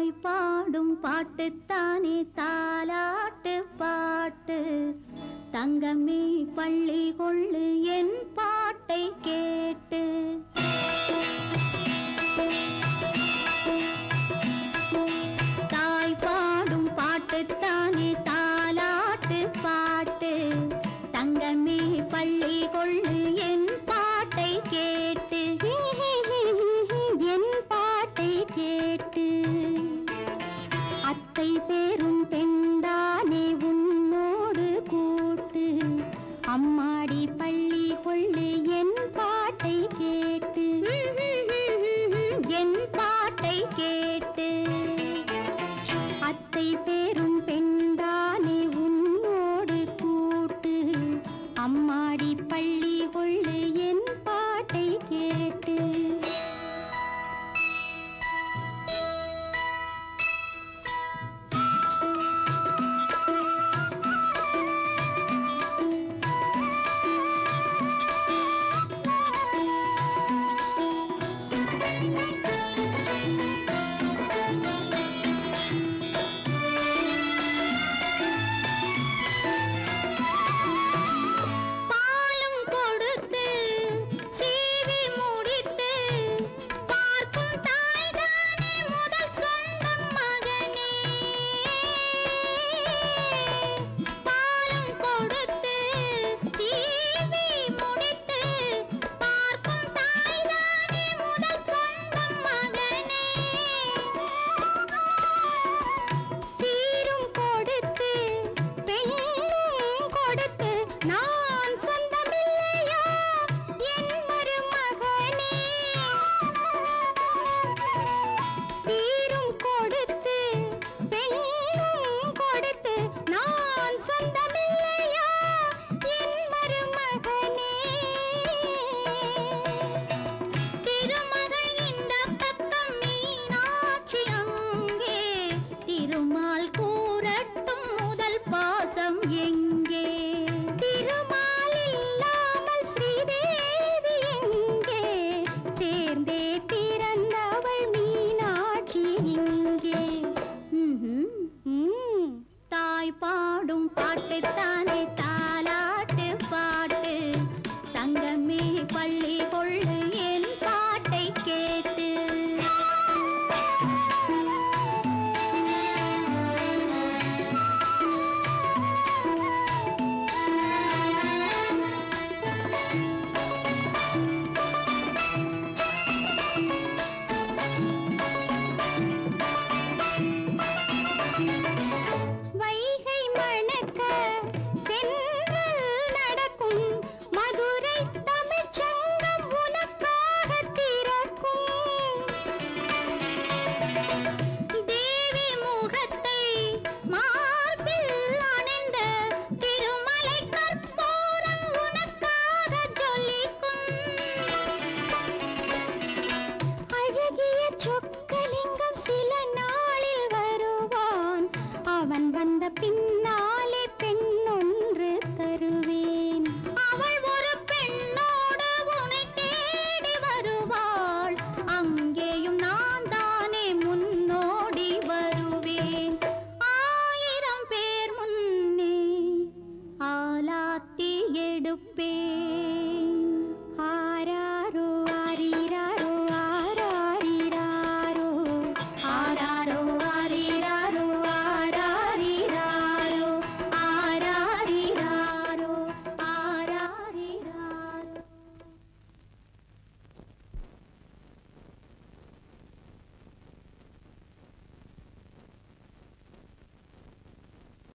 தாய் பாடும் பாட்டுத்தானே தாலாட்டு பாட்டு. தங்கமே பள்ளி கொள்ளு என் பாட்டை கேட்டு. தாய் பாடும் பாட்டுத்தானே தாலாட்டு பாட்டு. தங்கமே பள்ளி கொள்ளு என் பாட்டை கேட்டு. என் பாட்டை கேட்டு. அத்தை பேரும் பெண்தானே உன்னோடு கூட்டு. அம்மாடி பள்ளி கொள்ளு என் பாட்டை கேட்டு. என் பாட்டை கேட்டு. அத்தை பேரும் பெண்தானே உன்னோடு கூட்டு. அம்மாடி பள்ளி கொள்ளு என் பாட்டை கேட்டு. பாடும் பாட்டுத்தானே தாலாட்டு பாட்டு. தங்கமே பள்ளி கொள்ளு என் பாட்டை கேட்டு. சொக்கலிங்கம் சில நாளில் வருவான். அவன் வந்த பின்னால்